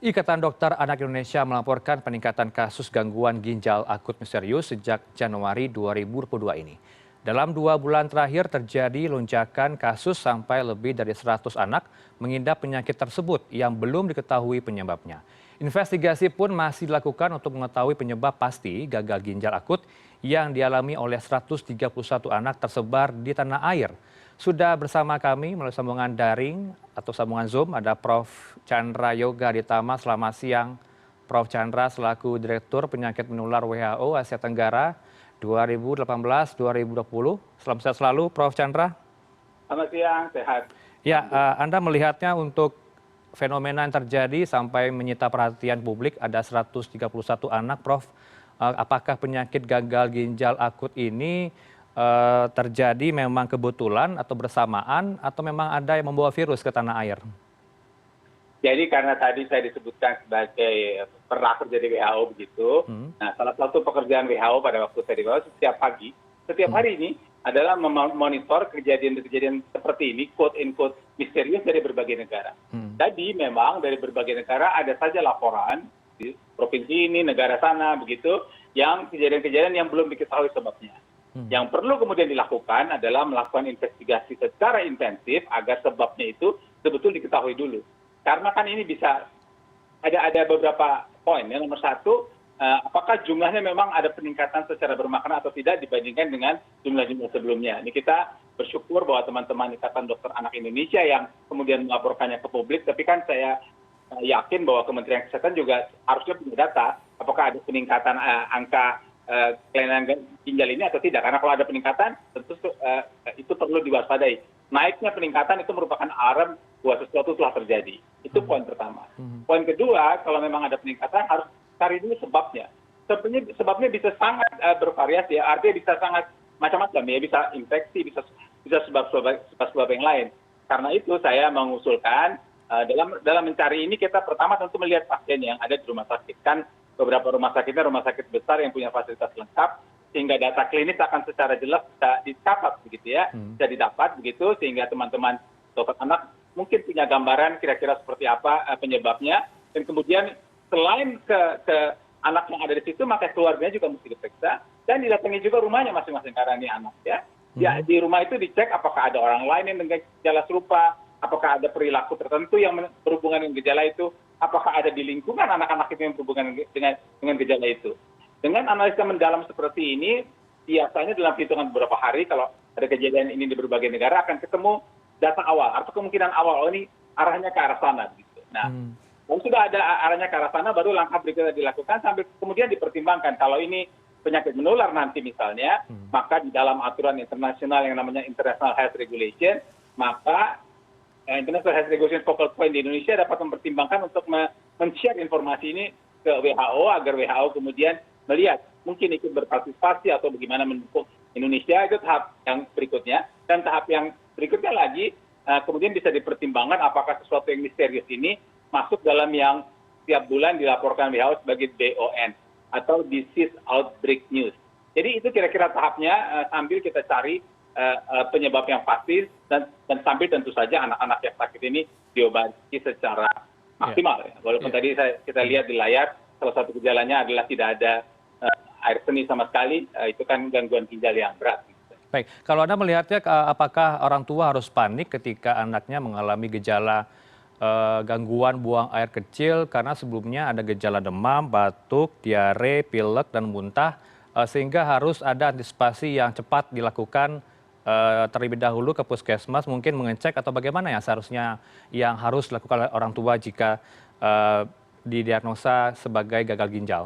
Ikatan Dokter Anak Indonesia melaporkan peningkatan kasus gangguan ginjal akut misterius sejak Januari 2022 ini. Dalam 2 bulan terakhir terjadi lonjakan kasus sampai lebih dari 100 anak mengidap penyakit tersebut yang belum diketahui penyebabnya. Investigasi pun masih dilakukan untuk mengetahui penyebab pasti gagal ginjal akut yang dialami oleh 131 anak tersebar di tanah air. Sudah bersama kami melalui sambungan daring atau sambungan Zoom ada Prof. Chandra Yoga Ditama. Selamat siang, Prof. Chandra selaku Direktur Penyakit Menular WHO Asia Tenggara 2018-2020. Selamat siang selalu, Prof. Chandra. Selamat siang, sehat. Ya, Anda melihatnya untuk fenomena yang terjadi sampai menyita perhatian publik ada 131 anak, Prof. Apakah penyakit gagal ginjal akut ini terjadi memang kebetulan atau bersamaan atau memang ada yang membawa virus ke tanah air? Jadi karena tadi saya disebutkan sebagai pernah kerja di WHO begitu, nah salah satu pekerjaan WHO pada waktu saya di WHO setiap pagi, setiap hari ini adalah memonitor kejadian-kejadian seperti ini, quote-unquote misterius dari berbagai negara. Jadi memang dari berbagai negara ada saja laporan di provinsi ini, negara sana begitu, yang kejadian-kejadian yang belum diketahui sebabnya. Yang perlu kemudian dilakukan adalah melakukan investigasi secara intensif agar sebabnya itu betul-betul diketahui dulu. Karena kan ini bisa ada beberapa poin. Yang nomor satu, apakah jumlahnya memang ada peningkatan secara bermakna atau tidak dibandingkan dengan jumlah-jumlah sebelumnya. Ini kita bersyukur bahwa teman-teman Ikatan Dokter Anak Indonesia yang kemudian melaporkannya ke publik, tapi kan saya yakin bahwa Kementerian Kesehatan juga harusnya punya data apakah ada peningkatan angka kelainan ginjal ini atau tidak. Karena kalau ada peningkatan, tentu itu perlu diwaspadai. Naiknya peningkatan itu merupakan alarm bahwa sesuatu telah terjadi. Itu poin pertama. Poin kedua, kalau memang ada peningkatan, harus cari dulu sebabnya. Sebabnya bisa sangat bervariasi, ya. Artinya bisa sangat macam-macam, ya. Bisa infeksi, bisa sebab-sebab yang lain. Karena itu saya mengusulkan, dalam mencari ini kita pertama tentu melihat pasien yang ada di rumah sakit. Kan beberapa rumah sakitnya rumah sakit besar yang punya fasilitas lengkap, sehingga data klinis akan secara jelas bisa dicatat begitu ya, bisa didapat begitu, sehingga teman-teman dokter anak mungkin punya gambaran kira-kira seperti apa penyebabnya, dan kemudian selain ke anak yang ada di situ, maka keluarganya juga mesti diperiksa dan didatangi juga rumahnya masing-masing karena ini anak ya. Ya, di rumah itu dicek apakah ada orang lain yang dengan gejala serupa, apakah ada perilaku tertentu yang berhubungan dengan gejala itu, apakah ada di lingkungan anak-anak itu yang berhubungan dengan gejala itu. Dengan analisa mendalam seperti ini, biasanya dalam hitungan beberapa hari, kalau ada kejadian ini di berbagai negara, akan ketemu data awal, atau kemungkinan awal, oh ini arahnya ke arah sana. Gitu. Nah, kalau sudah ada arahnya ke arah sana, baru langkah berikutnya dilakukan, sambil kemudian dipertimbangkan. Kalau ini penyakit menular nanti misalnya, maka di dalam aturan internasional yang namanya International Health Regulation, maka International Health Regulation Focal Point di Indonesia dapat mempertimbangkan untuk men-share informasi ini ke WHO agar WHO kemudian melihat mungkin ikut berpartisipasi atau bagaimana mendukung Indonesia. Itu tahap yang berikutnya, dan tahap yang berikutnya lagi kemudian bisa dipertimbangkan apakah sesuatu yang misterius ini masuk dalam yang setiap bulan dilaporkan WHO sebagai DON atau Disease Outbreak News. Jadi itu kira-kira tahapnya sambil kita cari penyebab yang pasti, dan sambil tentu saja anak-anak yang sakit ini diobati secara maksimal. Ya. Walaupun tadi kita lihat di layar, salah satu gejalanya adalah tidak ada air seni sama sekali, itu kan gangguan ginjal yang berat. Baik, kalau Anda melihatnya apakah orang tua harus panik ketika anaknya mengalami gejala gangguan buang air kecil karena sebelumnya ada gejala demam, batuk, diare, pilek, dan muntah, sehingga harus ada antisipasi yang cepat dilakukan terlebih dahulu ke puskesmas mungkin mengecek, atau bagaimana ya seharusnya yang harus dilakukan oleh orang tua jika didiagnosa sebagai gagal ginjal?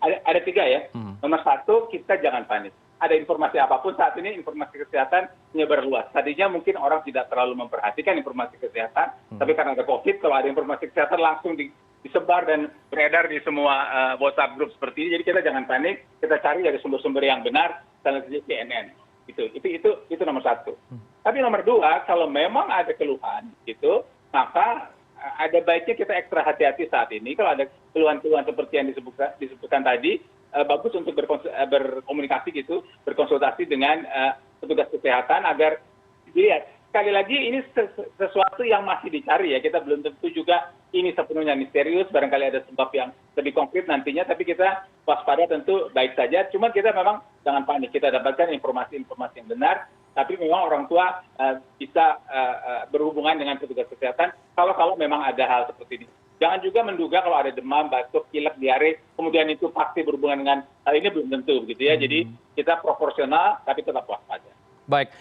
Ada 3 ya. Nomor 1, kita jangan panik. Ada informasi apapun saat ini, informasi kesehatan menyebar luas. Tadinya mungkin orang tidak terlalu memperhatikan informasi kesehatan, tapi karena ada COVID, kalau ada informasi kesehatan langsung disebar dan beredar di semua WhatsApp group seperti ini. Jadi kita jangan panik, kita cari dari sumber-sumber yang benar, misalnya CNN. Itu nomor 1. Tapi nomor 2, kalau memang ada keluhan gitu, maka ada baiknya kita ekstra hati-hati saat ini. Kalau ada keluhan-keluhan seperti yang disebutkan tadi, bagus untuk berkomunikasi gitu, berkonsultasi dengan petugas kesehatan agar dilihat sekali lagi ini sesuatu yang masih dicari ya. Kita belum tentu juga ini sepenuhnya misterius. Barangkali ada sebab yang lebih konkret nantinya. Tapi kita waspada tentu baik saja. Cuma kita memang jangan panik. Kita dapatkan informasi-informasi yang benar. Tapi memang orang tua bisa berhubungan dengan petugas kesehatan kalau memang ada hal seperti ini. Jangan juga menduga kalau ada demam, batuk, pilek, diare, kemudian itu pasti berhubungan dengan hal ini belum tentu begitu ya. Jadi kita proporsional tapi tetap waspada. Baik,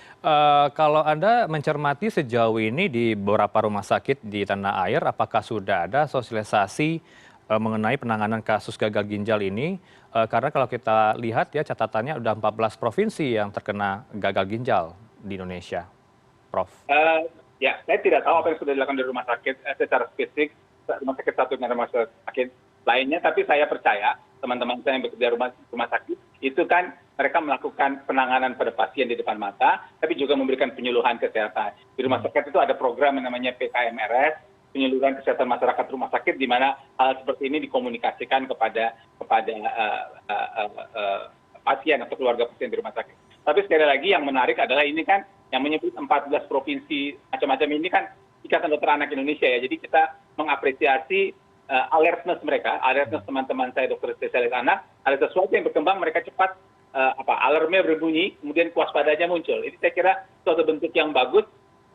kalau Anda mencermati sejauh ini di beberapa rumah sakit di tanah air, apakah sudah ada sosialisasi mengenai penanganan kasus gagal ginjal ini? Karena kalau kita lihat ya catatannya sudah 14 provinsi yang terkena gagal ginjal di Indonesia, Prof. Ya, saya tidak tahu apa yang sudah dilakukan di rumah sakit secara spesifik, rumah sakit satu dengan rumah sakit lainnya, tapi saya percaya teman-teman saya yang bekerja rumah sakit itu kan mereka melakukan penanganan pada pasien di depan mata, tapi juga memberikan penyuluhan kesehatan. Di rumah sakit itu ada program yang namanya PKMRS, penyuluhan kesehatan masyarakat rumah sakit, di mana hal seperti ini dikomunikasikan kepada pasien atau keluarga pasien di rumah sakit. Tapi sekali lagi yang menarik adalah ini kan yang menyebut 14 provinsi macam-macam ini kan Ikatan Dokter Anak Indonesia ya. Jadi kita mengapresiasi alertness mereka, alertness teman-teman saya dokter spesialis anak, ada sesuatu yang berkembang mereka cepat alarmnya berbunyi, kemudian kewaspadanya muncul. Ini saya kira suatu bentuk yang bagus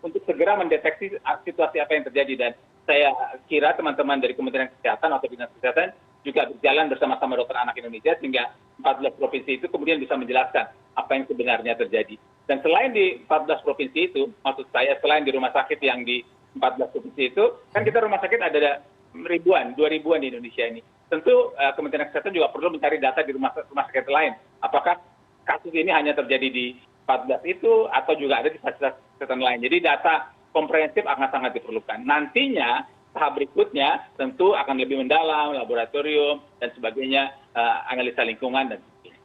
untuk segera mendeteksi situasi apa yang terjadi. Dan saya kira teman-teman dari Kementerian Kesehatan atau Dinas Kesehatan juga berjalan bersama-sama Dokter Anak Indonesia sehingga 14 provinsi itu kemudian bisa menjelaskan apa yang sebenarnya terjadi. Dan selain di 14 provinsi itu, maksud saya selain di rumah sakit yang di 14 provinsi itu, kan kita rumah sakit ada ribuan, 2.000-an di Indonesia ini. Tentu Kementerian Kesehatan juga perlu mencari data di rumah sakit lain. Apakah kasus ini hanya terjadi di 14 itu atau juga ada di fasilitas kesehatan lain. Jadi data komprehensif akan sangat diperlukan. Nantinya tahap berikutnya tentu akan lebih mendalam, laboratorium dan sebagainya, analisa lingkungan dan sebagainya.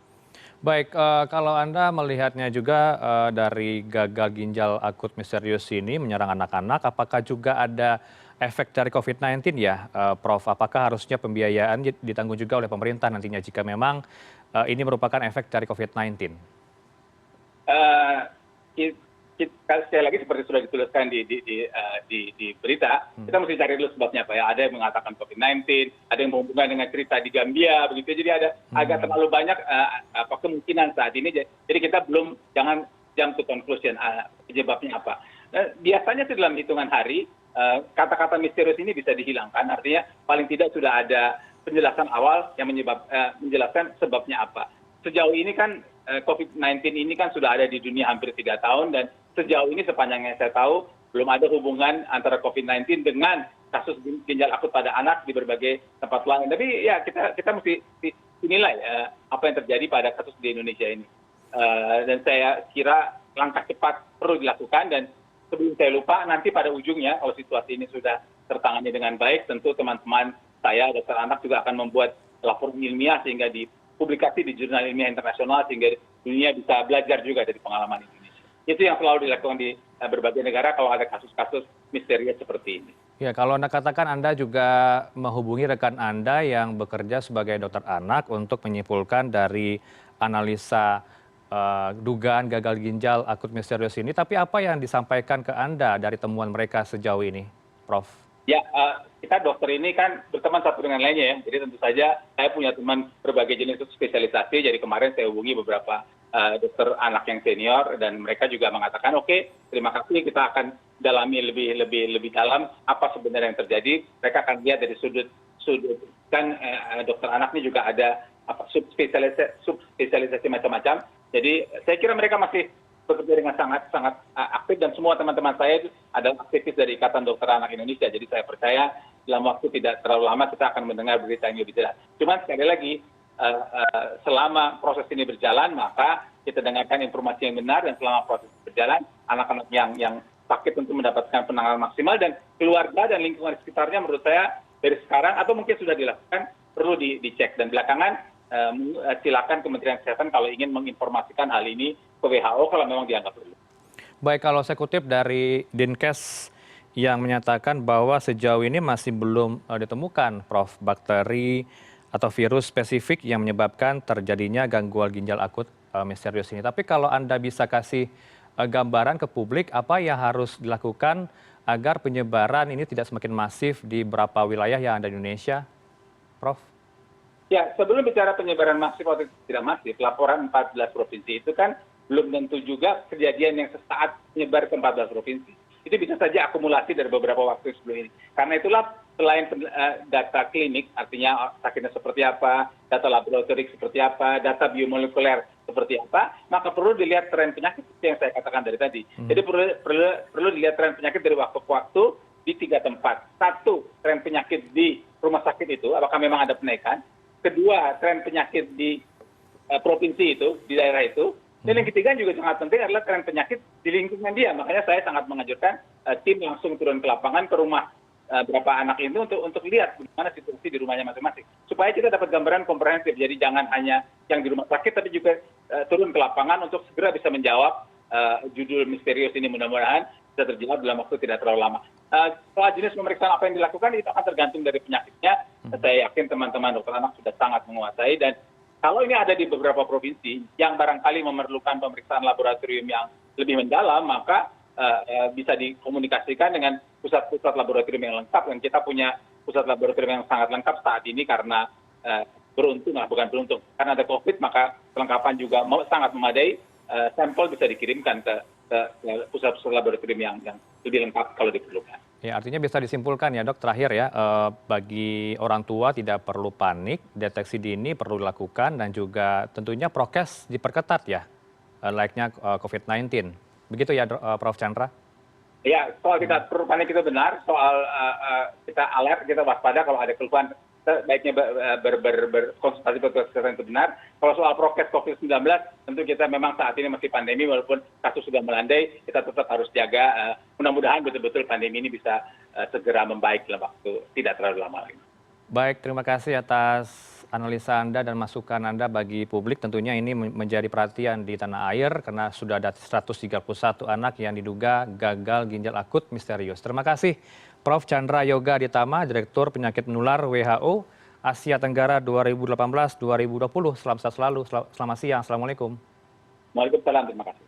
Baik, kalau Anda melihatnya juga dari gagal ginjal akut misterius ini menyerang anak-anak, apakah juga ada efek dari COVID-19 ya, Prof? Apakah harusnya pembiayaan ditanggung juga oleh pemerintah nantinya jika memang ini merupakan efek dari COVID-19? Sekali lagi seperti sudah dituliskan di berita, kita mesti cari dulu sebabnya apa ya. Ada yang mengatakan COVID-19, ada yang menghubungkan dengan cerita di Gambia, begitu. Jadi ada agak terlalu banyak kemungkinan saat ini. Jadi kita belum jangan jump to conclusion penyebabnya apa. Biasanya sih dalam hitungan hari kata-kata misterius ini bisa dihilangkan. Artinya paling tidak sudah ada penjelasan awal yang menjelaskan sebabnya apa. Sejauh ini kan COVID-19 ini kan sudah ada di dunia hampir 3 tahun dan sejauh ini sepanjang yang saya tahu belum ada hubungan antara COVID-19 dengan kasus ginjal akut pada anak di berbagai tempat lain. Tapi ya kita mesti nilai apa yang terjadi pada kasus di Indonesia ini. Dan saya kira langkah cepat perlu dilakukan dan sebelum saya lupa nanti pada ujungnya kalau situasi ini sudah tertangani dengan baik tentu teman-teman saya dokter anak juga akan membuat laporan ilmiah sehingga dipublikasi di jurnal ilmiah internasional sehingga dunia bisa belajar juga dari pengalaman Indonesia. Itu yang selalu dilakukan di berbagai negara kalau ada kasus-kasus misterius seperti ini. Ya, kalau Anda katakan Anda juga menghubungi rekan Anda yang bekerja sebagai dokter anak untuk menyimpulkan dari analisa dugaan gagal ginjal akut misterius ini. Tapi apa yang disampaikan ke Anda dari temuan mereka sejauh ini, Prof? Ya, kita dokter ini kan berteman satu dengan lainnya ya. Jadi tentu saja saya punya teman berbagai jenis spesialisasi. Jadi kemarin saya hubungi beberapa dokter anak yang senior dan mereka juga mengatakan oke, terima kasih kita akan dalami lebih dalam apa sebenarnya yang terjadi. Mereka akan lihat dari sudut kan dokter anak ini juga ada subspesialisasi macam-macam. Jadi saya kira mereka masih bekerja dengan sangat aktif dan semua teman-teman saya itu adalah aktivis dari Ikatan Dokter Anak Indonesia. Jadi saya percaya dalam waktu tidak terlalu lama kita akan mendengar berita yang lebih jelas. Cuma sekali lagi selama proses ini berjalan maka kita dengarkan informasi yang benar dan selama proses berjalan anak-anak yang sakit untuk mendapatkan penanganan maksimal dan keluarga dan lingkungan di sekitarnya menurut saya dari sekarang atau mungkin sudah dilakukan perlu dicek dan belakangan silakan Kementerian Kesehatan kalau ingin menginformasikan hal ini ke WHO kalau memang dianggap perlu. Baik, kalau saya kutip dari Dinkes yang menyatakan bahwa sejauh ini masih belum ditemukan, Prof, bakteri atau virus spesifik yang menyebabkan terjadinya gangguan ginjal akut misterius ini. Tapi kalau Anda bisa kasih gambaran ke publik apa yang harus dilakukan agar penyebaran ini tidak semakin masif di beberapa wilayah yang ada di Indonesia, Prof? Ya, sebelum bicara penyebaran masif atau tidak masif, laporan 14 provinsi itu kan belum tentu juga kejadian yang sesaat menyebar ke 14 provinsi. Itu bisa saja akumulasi dari beberapa waktu sebelum ini. Karena itulah selain data klinik, artinya sakitnya seperti apa, data laboratorik seperti apa, data biomolekuler seperti apa, maka perlu dilihat tren penyakit yang saya katakan dari tadi. Jadi perlu dilihat tren penyakit dari waktu ke waktu di 3 tempat. Satu, tren penyakit di rumah sakit itu, apakah memang ada kenaikan. Kedua, tren penyakit di provinsi itu, di daerah itu. Dan yang ketiga juga sangat penting adalah tren penyakit di lingkungan dia. Makanya saya sangat menganjurkan tim langsung turun ke lapangan ke rumah berapa anak itu untuk lihat bagaimana situasi di rumahnya masing-masing. Supaya kita dapat gambaran komprehensif. Jadi jangan hanya yang di rumah sakit, tapi juga turun ke lapangan untuk segera bisa menjawab judul misterius ini, mudah-mudahan bisa terjawab dalam waktu tidak terlalu lama. Soal jenis pemeriksaan apa yang dilakukan itu akan tergantung dari penyakitnya. Saya yakin teman-teman dokter anak sudah sangat menguasai, dan kalau ini ada di beberapa provinsi yang barangkali memerlukan pemeriksaan laboratorium yang lebih mendalam, maka bisa dikomunikasikan dengan pusat-pusat laboratorium yang lengkap, dan kita punya pusat laboratorium yang sangat lengkap saat ini karena beruntung, bukan beruntung, karena ada COVID, maka kelengkapan juga sangat memadai. Sampel bisa dikirimkan ke pusat-pusat laboratorium yang lebih lengkap kalau diperlukan. Ya, artinya bisa disimpulkan ya dok, terakhir ya, bagi orang tua tidak perlu panik, deteksi dini perlu dilakukan, dan juga tentunya prokes diperketat ya, layaknya COVID-19. Begitu ya Prof. Chandra? Ya, soal tidak perlu panik itu benar, soal kita alert, kita waspada kalau ada keluhan, baiknya berkonsultasi petugas kesehatan itu benar. Kalau soal prokes COVID-19, tentu kita memang saat ini masih pandemi, walaupun kasus sudah melandai, kita tetap harus jaga. Mudah-mudahan betul-betul pandemi ini bisa segera membaik dalam waktu tidak terlalu lama lagi. Baik, terima kasih atas analisa Anda dan masukan Anda bagi publik. Tentunya ini menjadi perhatian di tanah air karena sudah ada 131 anak yang diduga gagal ginjal akut misterius. Terima kasih Prof. Chandra Yoga Aditama, Direktur Penyakit Menular WHO Asia Tenggara 2018-2020. Selamat siang, Assalamualaikum. Waalaikumsalam, terima kasih.